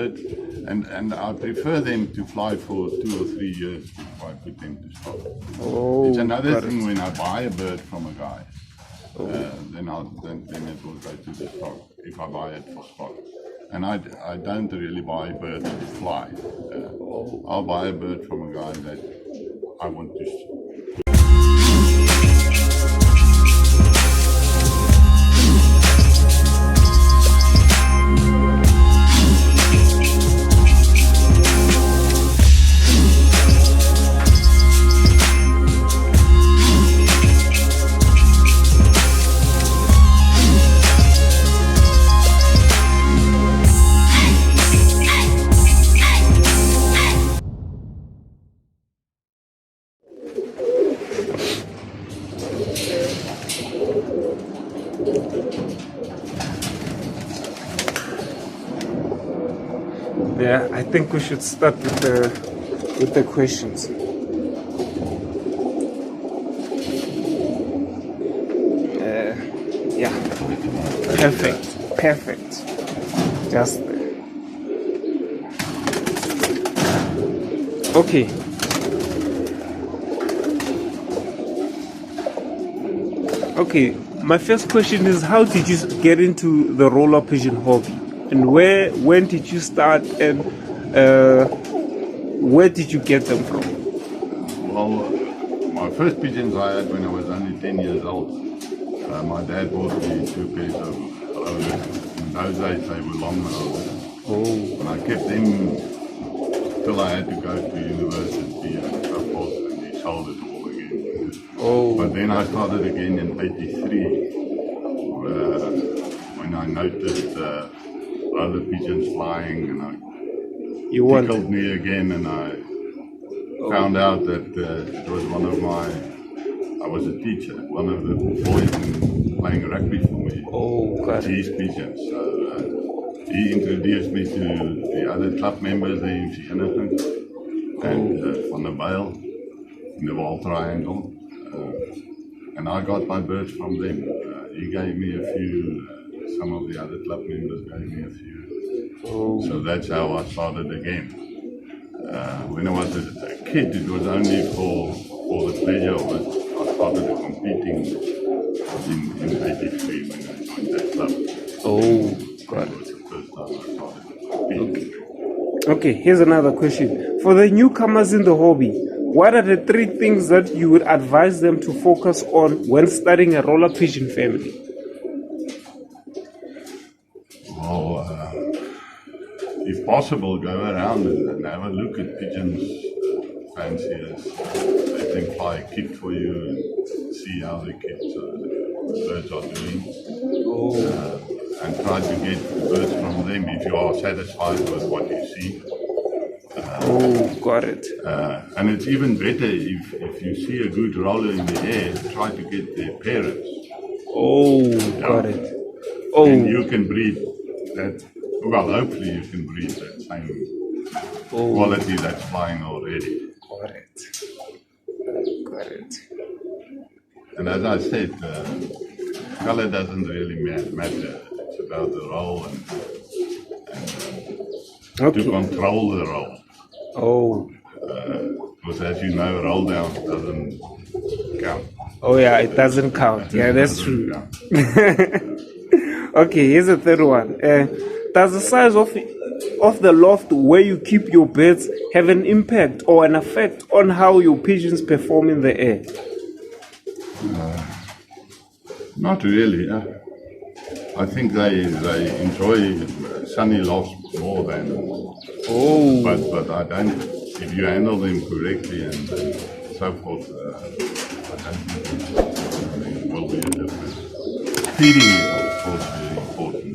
And I prefer them to fly for 2 or 3 years before I put them to stock. Oh, it's another thing when I buy a bird from a guy, then it will go to the stock if I buy it for stock. And I don't really buy birds to fly. I'll buy a bird from a guy that I want to. Yeah, I think we should start with the questions. Yeah, perfect. Just there. Okay. Okay, my first question is, how did you get into the roller pigeon hobby? And when did you start, and where did you get them from? Well, my first pigeons I had when I was only 10 years old. My dad bought me 2 pairs of rollers. In those days they were long rollers. And I kept them till I had to go to university and so forth, and he sold it all again. But then I started again in '83 when I noticed other pigeons flying, and it tickled me again, and I found out that it was I was a teacher, one of the boys playing rugby for me. His pigeons. So he introduced me to the other club members there in Selective and Van der Bijl in the Wall Triangle, and I got my birds from them. He gave me a few. Some of the other club members gave me a few. So that's how I started again. When I was a kid, it was only for the pleasure of it. I started competing in '83 when I joined that club. Got it. That was the first time I started competing. Okay, here's another question. For the newcomers in the hobby, what are the 3 things that you would advise them to focus on when starting a roller pigeon family? If possible, go around and have a look at pigeons, fanciers. Let them fly a kit for you and see how the birds are doing. And try to get the birds from them if you are satisfied with what you see. Got it. And it's even better if you see a good roller in the air, try to get their parents. Got it. And you can breed that. Well, hopefully you can breed that same quality that's flying already. Got it. And as I said, color doesn't really matter. It's about the roll and to control the roll. Because as you know, roll down doesn't count. It doesn't count. Yeah, that's true. Okay, here's the third one. Does the size of the loft where you keep your birds have an impact or an effect on how your pigeons perform in the air? Not really. I think they enjoy sunny lofts more than. But I don't. If you handle them correctly and so forth, I don't think it will be a difference. Feeding is of course very important.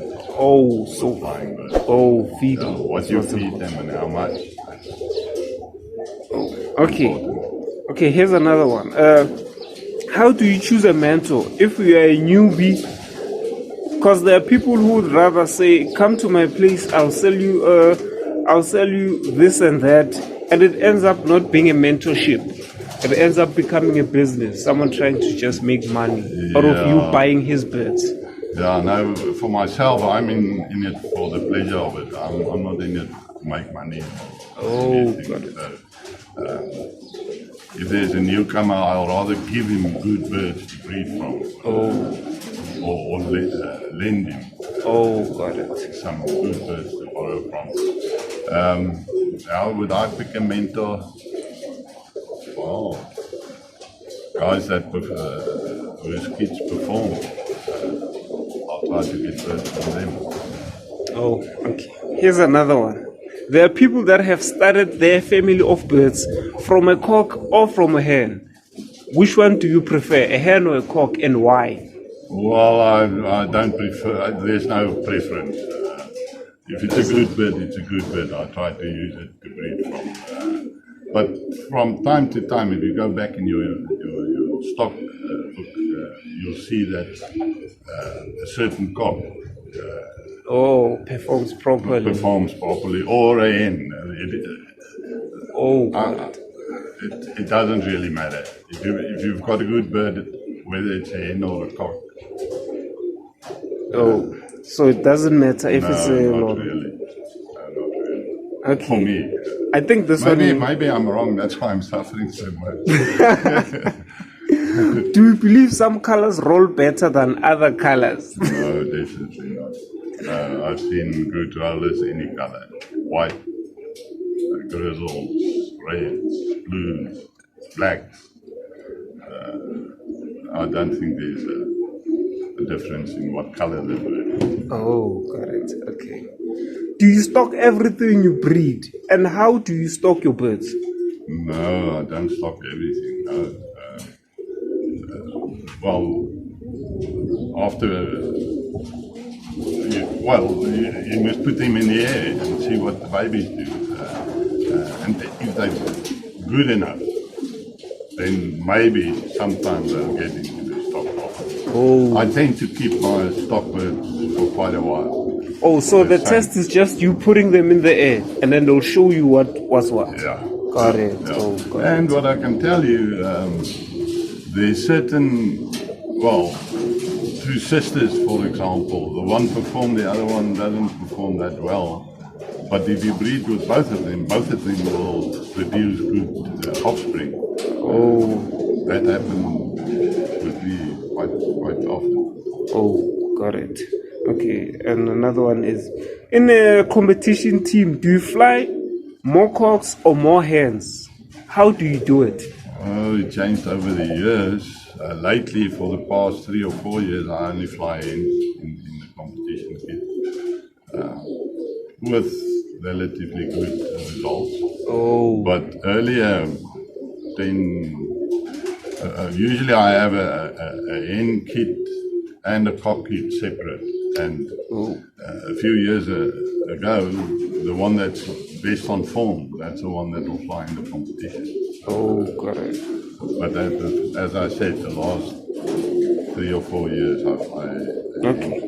Feeding. What you feed them and how much. Okay, here's another one. How do you choose a mentor if you are a newbie? Because there are people who would rather say, come to my place, I'll sell you this and that, and it ends up not being a mentorship. It ends up becoming a business, someone trying to just make money out of you buying his birds. Yeah, no, for myself, I'm in it for the pleasure of it. I'm not in it to make money. Oh, Anything. got it. So, if there's a newcomer, I'll rather give him good birds to breed from. Or lend him Got it. some good birds to borrow from. How would I pick a mentor? Well, guys that whose kids perform. I'll try to get birds from them. Oh, okay. Here's another one. There are people that have started their family of birds from a cock or from a hen. Which one do you prefer, a hen or a cock, and why? Well, I don't prefer, there's no preference. If it's a good bird, it's a good bird. I try to use it to breed from. But from time to time, if you go back in your stock book, you'll see that a certain cock performs properly. Or a hen. Got it. It doesn't really matter. If you've got a good bird, whether it's a hen or a cock. So it doesn't matter if it's a not really. No, not really. Okay. For me. I think this Maybe I'm wrong. That's why I'm suffering so much. Do you believe some colors roll better than other colors? No, definitely not. I've seen good rollers any color. White, grizzles, reds, blues, blacks. I don't think there's a difference in what color they were. Got it. Okay. Do you stock everything you breed? And how do you stock your birds? No, I don't stock everything. No. Well, after you must put them in the air and see what the babies do. And if they're good enough, then maybe sometimes they'll get into the stock box. I tend to keep my stock birds for quite a while. So the test is just you putting them in the air, and then they'll show you what's what. Yeah. Got it. Yeah. And what I can tell you, there's certain, two sisters, for example, the one performed, the other one doesn't perform that well. But if you breed with both of them will produce good offspring. That happens with me quite often. Got it. Okay, and another one is, in a competition team, do you fly more cocks or more hens? How do you do it? It changed over the years. Lately, for the past 3 or 4 years, I only fly in the competition kit with relatively good results. But earlier, usually I have a hen kit and a cock kit separate. And a few years ago, the one that's based on form, that's the one that will fly in the competition. Got it. But as I said, the last 3 or 4 years, I fly. Okay.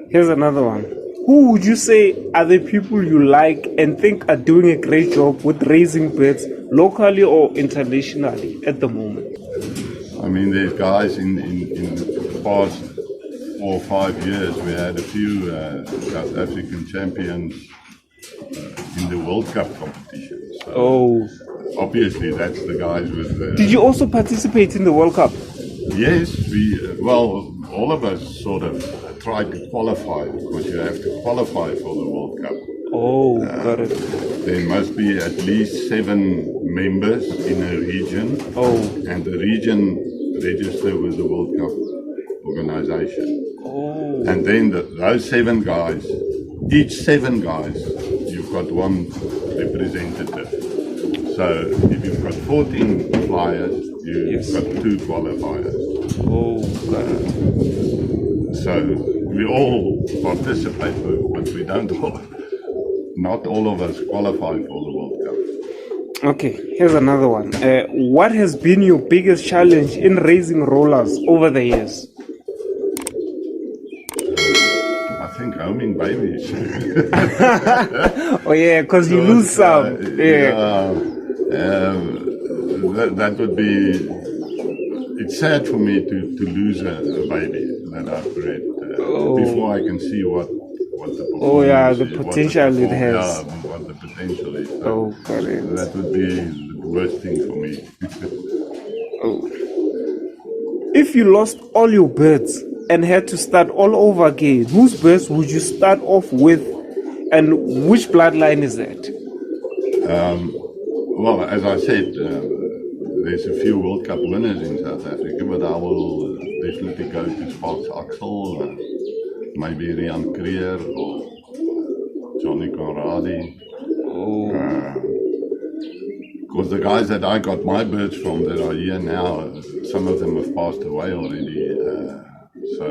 Here's another one. Who would you say are the people you like and think are doing a great job with raising birds locally or internationally at the moment? I mean, there's guys in the past 4 or 5 years, we had a few South African champions in the World Cup competition. So obviously, that's the guys with the... Did you also participate in the World Cup? Yes, all of us sort of tried to qualify, because you have to qualify for the World Cup. Got it. There must be at least 7 members in a region, and the region register with the World Cup organization. And then those 7 guys, each 7 guys, you've got one representative. So if you've got 14 flyers, you've got 2 qualifiers. Got it. So we all participate, but we don't all, not all of us qualify for the World Cup. Okay, here's another one. What has been your biggest challenge in raising rollers over the years? I think homing babies. Because you lose some. That would be... It's sad for me to lose a baby that I've bred. before I can see what the Oh yeah, performance the is, potential it has. Yeah, what the potential is. Oh, correct. That would be the worst thing for me. If you lost all your birds and had to start all over again, whose birds would you start off with, and which bloodline is that? Well, as I said, there's a few World Cup winners in South Africa, but I will definitely go to Sparks Axel, maybe Rian Creer or Johnny Conradi. Because the guys that I got my birds from that are here now, some of them have passed away already, so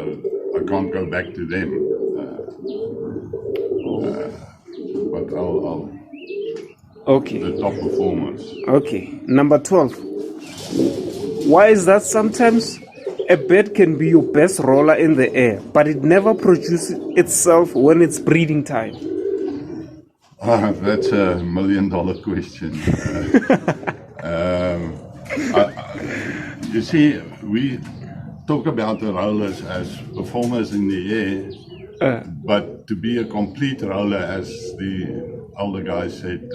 I can't go back to them. But I'll Okay. the top performers. Okay. Number 12. Why is that sometimes a bird can be your best roller in the air, but it never produces itself when it's breeding time? That's $1 million question. You see, we talk about the rollers as performers in the air, but to be a complete roller, as the older guy said,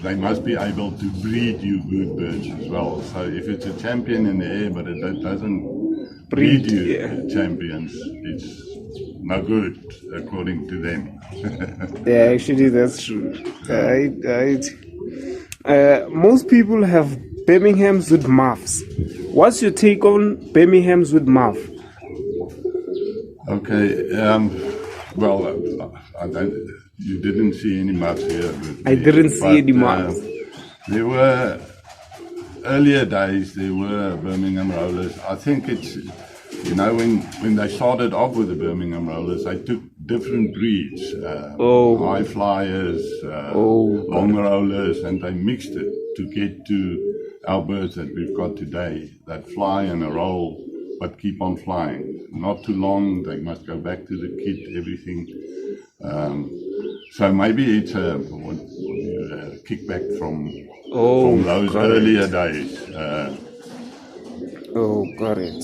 they must be able to breed you good birds as well. So if it's a champion in the air, but it doesn't breed you champions, it's no good according to them. Yeah, actually, that's true. Most people have Birminghams with muffs. What's your take on Birminghams with muff? Okay, well, you didn't see any muffs here. I didn't see any muffs. There were, earlier days, there were Birmingham Rollers. I think it's, you know, when they started off with the Birmingham Rollers, they took different breeds, high flyers, long rollers, and they mixed it to get to our birds that we've got today, that fly and a roll, but keep on flying. Not too long, they must go back to the kit, everything. So maybe it's a kickback from those earlier days. Got it.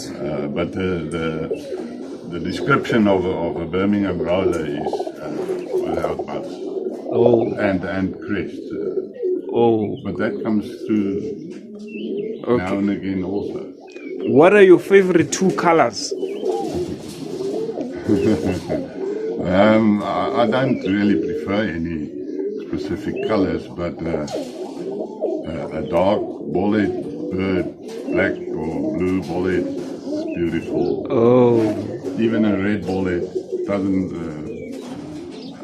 But the description of a Birmingham roller is without muffs and crest. But that comes through now and again also. What are your favorite two colors? I don't really prefer any specific colors, but a dark bollet bird, black or blue bollet, is beautiful. Even a red bollet doesn't.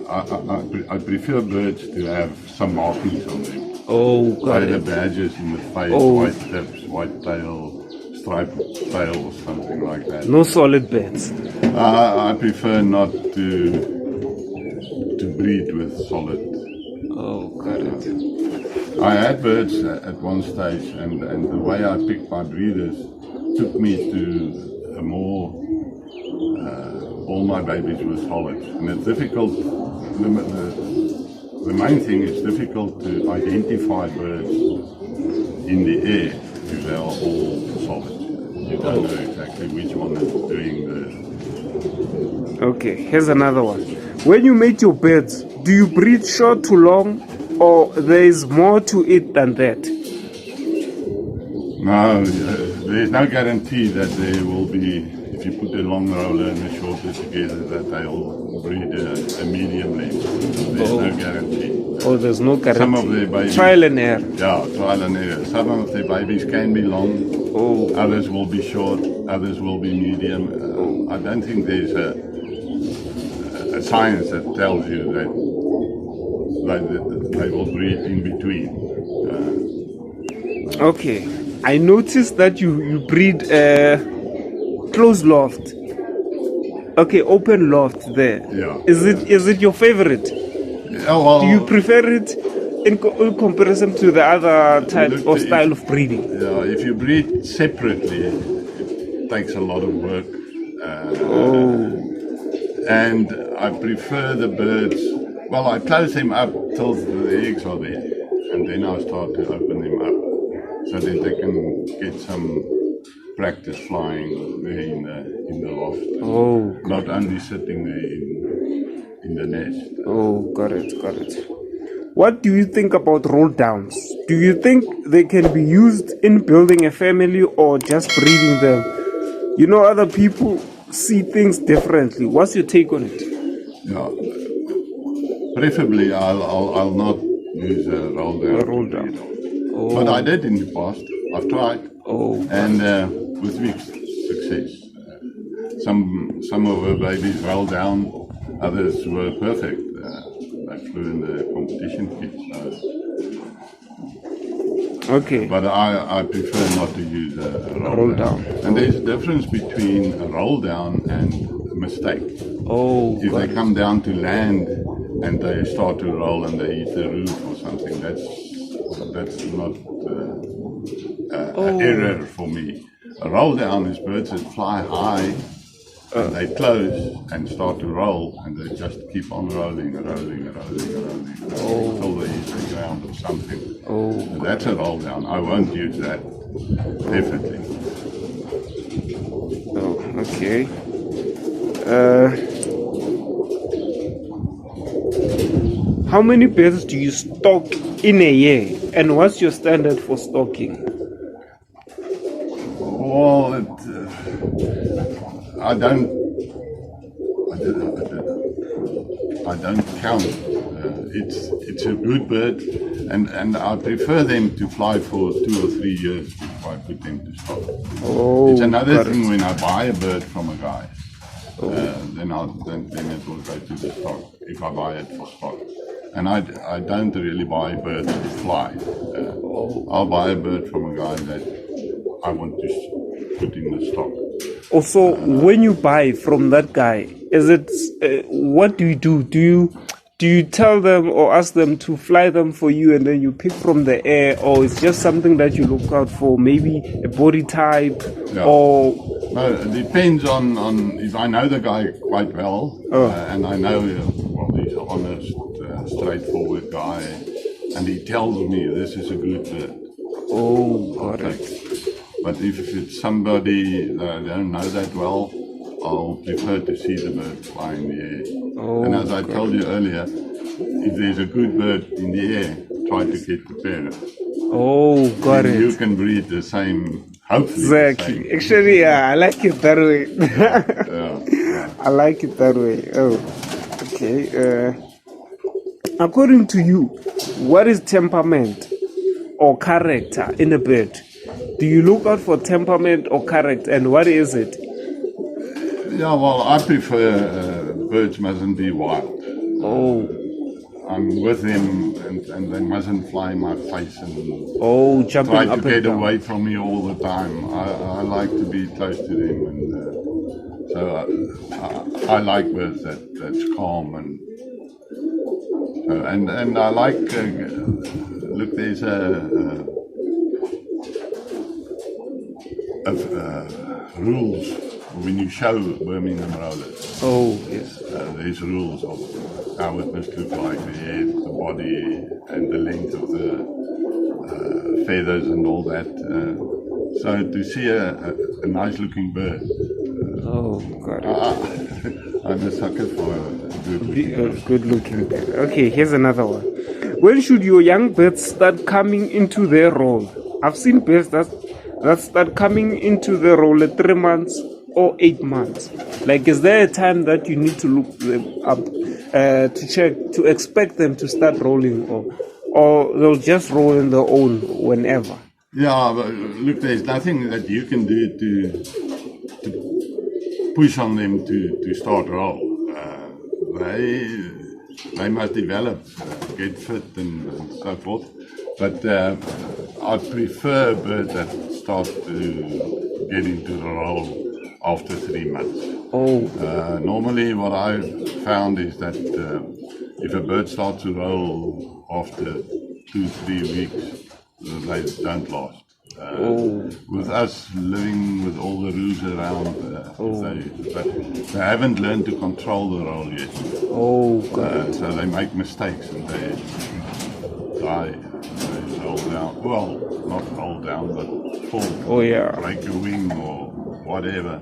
I prefer birds to have some markings on them. Either badges in the face, white tips, white tail, striped tail, or something like that. No solid birds. I prefer not to breed with solid. Got it. I had birds at one stage, and the way I picked my breeders took me to a more, all my babies were solid. And it's difficult, the main thing is difficult to identify birds in the air if they are all solid. You don't know exactly which one is doing the... Okay, here's another one. When you make your birds, do you breed short to long, or there is more to it than that? No, there's no guarantee that there will be, if you put a long roller and a shorter together, that they'll breed a medium length. There's no guarantee. There's no guarantee. Some of their babies... Trial and error. Yeah, trial and error. Some of their babies can be long, others will be short, others will be medium. I don't think there's a science that tells you that they will breed in between. Okay, I noticed that you breed closed loft. Okay, open loft there. Yeah. Is it your favorite? Well, do you prefer it in comparison to the other type or style of breeding? Yeah, if you breed separately, it takes a lot of work. And I prefer the birds, well, I close them up till the eggs are there, and then I start to open them up so that they can get some practice flying there in the loft. Oh, not only sitting there in the nest. Oh, got it. What do you think about roll downs? Do you think they can be used in building a family or just breeding them? You know, other people see things differently. What's your take on it? Yeah, preferably I'll not use a roll down. A roll down. Oh. But I did in the past. I've tried. Oh. And with mixed success. Some of her babies roll down. Others were perfect. They flew in the competition pitch. Okay. But I prefer not to use a roll down. And there's a difference between a roll down and a mistake. Oh. If they come down to land and they start to roll and they hit the roof or something, that's not an error for me. A roll down is birds that fly high. And they close and start to roll, and they just keep on rolling until they hit the ground or something. Oh, so that's a roll down. I won't use that, definitely. Oh, okay. How many birds do you stock in a year, and what's your standard for stocking? Well, I don't count. It's a good bird, and I prefer them to fly for 2 or 3 years before I put them to stock. Oh, it's another thing when I buy a bird from a guy, then it will go to the stock if I buy it for stock. And I don't really buy birds to fly. I'll buy a bird from a guy that I want to put in the stock. Also, when you buy from that guy, is it what do you do? Do you tell them or ask them to fly them for you, and then you pick from the air, or it's just something that you look out for, maybe a body type, or? No, it depends on if I know the guy quite well, and I know he's an honest, straightforward guy, and he tells me this is a good bird. Oh, got it. But if it's somebody that I don't know that well, I'll prefer to see the bird fly in the air. Oh, and as I told you earlier, if there's a good bird in the air, try to get the parent. Oh, got it. You can breed the same, hopefully. Exactly. The same. Actually, I like it that way. Yeah. I like it that way. Oh, okay. According to you, what is temperament or character in a bird? Do you look out for temperament or character, and what is it? Yeah, well, I prefer birds mustn't be wild. Oh. I'm with them, and they mustn't fly in my face and jumping try up to get and down. away from me all the time. I like to be close to them, and so I like birds that's calm and I like. Look, there's rules when you show Birmingham rollers. Oh, yes. There's rules of how it must look like, the head, the body, and the length of the feathers and all that. So to see a nice looking bird. Got it. I'm a sucker for a good looking bird. Okay, here's another one. When should your young birds start coming into their role? I've seen birds that start coming into their role at 3 months or 8 months. Like, is there a time that you need to look them up to check, to expect them to start rolling, or they'll just roll on their own whenever? Yeah, but look, there's nothing that you can do to push on them to start roll. They must develop, get fit and so forth. But I prefer birds that start to get into the role after 3 months. Normally what I've found is that if a bird starts to roll after 2-3 weeks, they don't last. With us living with all the rules around, they haven't learned to control the roll yet. So they make mistakes and they die. fall down. Well, not fall down, but fall. Oh, yeah. Break a wing or whatever.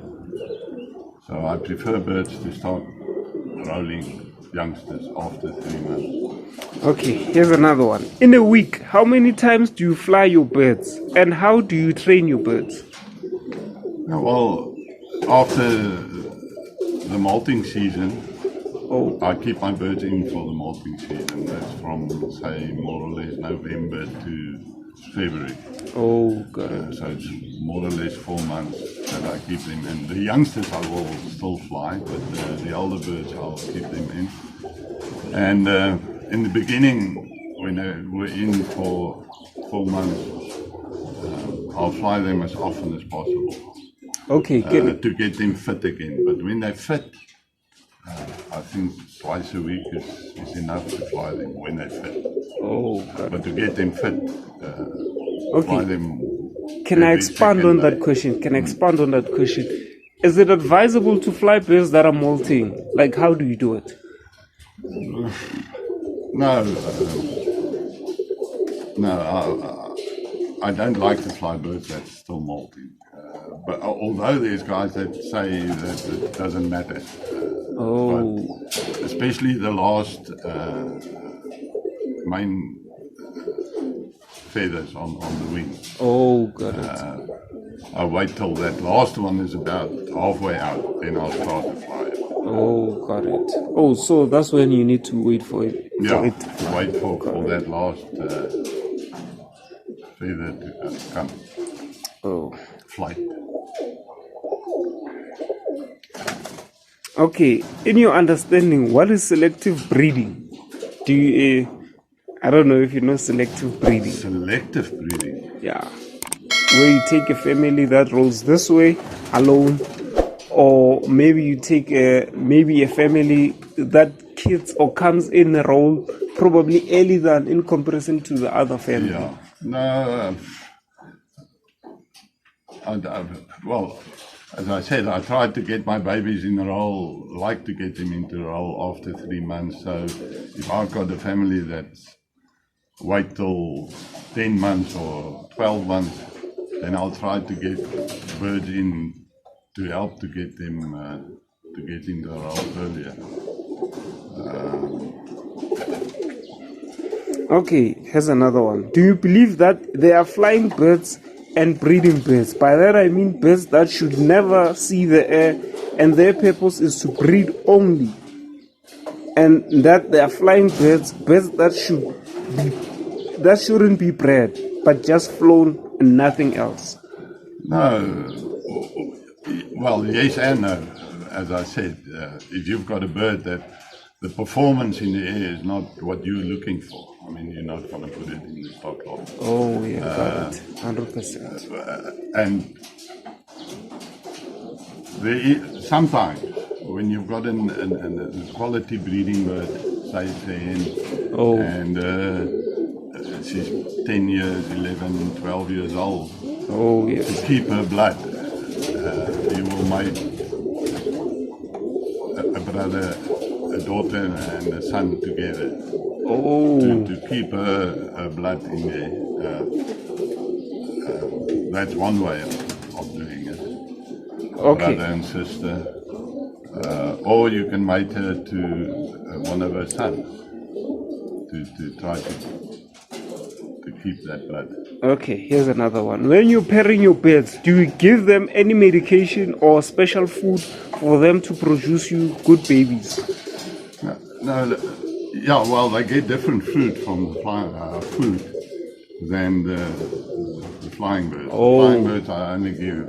So I prefer birds to start rolling youngsters after 3 months. Okay, here's another one. In a week, how many times do you fly your birds? And how do you train your birds? Well, after the molting season, I keep my birds in for the molting season. That's from, say, more or less November to February. Oh, got it. So it's more or less 4 months that I keep them in. The youngsters I will still fly, but the older birds I'll keep them in. And in the beginning, when they were in for 4 months, I'll fly them as often as possible. Okay, to get them fit again. But when they're fit, I think twice a week is enough to fly them when they're fit. Oh, got but to get them fit, fly them. Can I expand on that question? Is it advisable to fly birds that are molting? Like, how do you do it? No, I don't like to fly birds that's still molting. But although there's guys that say that it doesn't matter. But especially the last main feathers on the wing. Oh, got it. I wait till that last one is about halfway out, then I'll start to fly it. Oh, got it. Oh, so that's when you need to wait for it. Yeah, wait for that last feather to come. Oh. Flight. Okay, in your understanding, what is selective breeding? Do you, I don't know if you know selective breeding. Selective breeding? Yeah. Where you take a family that rolls this way alone, or maybe you take maybe a family that kids or comes in a roll probably early than in comparison to the other family. Yeah. No. Well, as I said, I tried to get my babies in a roll, like to get them into a roll after 3 months. So if I've got a family that's wait till 10 months or 12 months, then I'll try to get birds in to help to get them to get into a roll earlier. Okay, here's another one. Do you believe that there are flying birds and breeding birds? By that I mean birds that should never see the air and their purpose is to breed only. And that there are flying birds that shouldn't be bred, but just flown and nothing else. No. Well, yes and no. As I said, if you've got a bird that the performance in the air is not what you're looking for, I mean, you're not going to put it in the stock lot. Oh, yeah, got it. 100%. And sometimes when you've got a quality breeding bird, say it's a hen, and she's 10 years, 11, 12 years old, to keep her blood, you will make a brother, a daughter and a son together to keep her blood in there. That's one way of doing it. Brother and sister. Or you can mate her to one of her sons to try to keep that blood. Okay, here's another one. When you're pairing your birds, do you give them any medication or special food for them to produce you good babies? Yeah, well, they get different food from the food than the flying birds. The flying birds I only give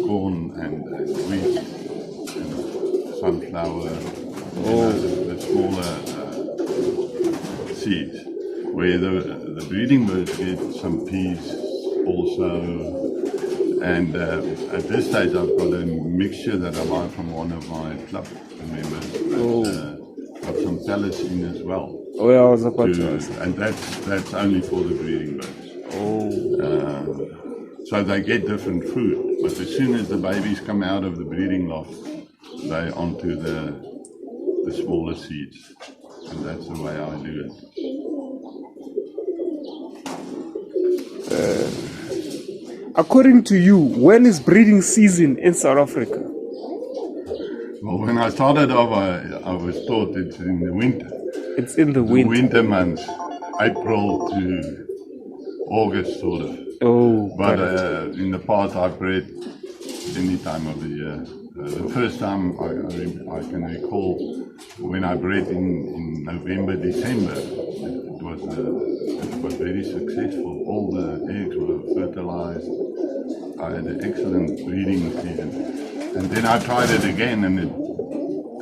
corn and wheat and sunflower, the smaller seeds. Where the breeding birds get some peas also. And at this stage I've got a mixture that I buy from one of my club members. Got some pellets in as well. Oh, yeah, I was about to ask. And that's only for the breeding birds. So they get different food, but as soon as the babies come out of the breeding loft, they're onto the smaller seeds, and that's the way I do it. According to you, when is breeding season in South Africa? Well, when I started off, I was taught it's in the winter. It's in the The winter. winter months, April to August, sort of. Oh, But got it. in the past, I've bred any time of the year. The first time I can recall when I bred in November, December, it was very successful. All the eggs were fertilized. I had an excellent breeding season. And then I tried it again and it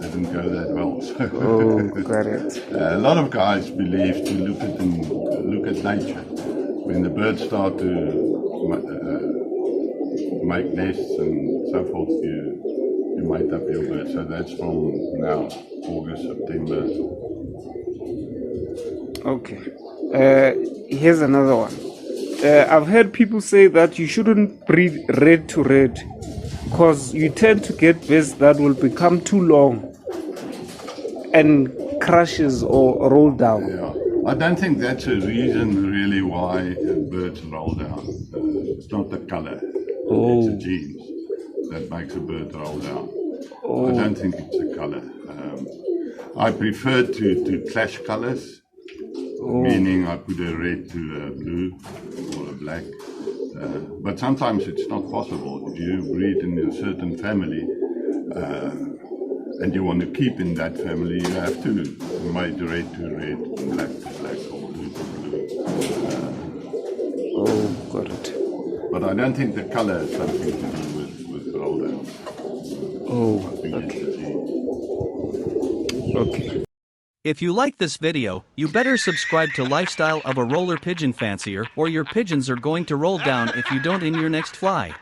didn't go that well. So Oh, got it. a lot of guys believe to look at nature. When the birds start to make nests and so forth, you mate up your birds. So that's from now, August, September. Okay. Here's another one. I've heard people say that you shouldn't breed red to red because you tend to get birds that will become too long and crashes or roll down. Yeah, I don't think that's a reason really why birds roll down. It's not the color, it's the genes that makes a bird roll down. I don't think it's the color. I prefer to clash colors, meaning I put a red to a blue or a black. But sometimes it's not possible. If you breed in a certain family and you want to keep in that family, you have to mate red to red, black to black, or blue to blue. Got it. But I don't think the color has something to do with roll down. I think it's the genes. Okay. If you like this video, you better subscribe to Lifestyle of a Roller Pigeon Fancier or your pigeons are going to roll down if you don't in your next fly.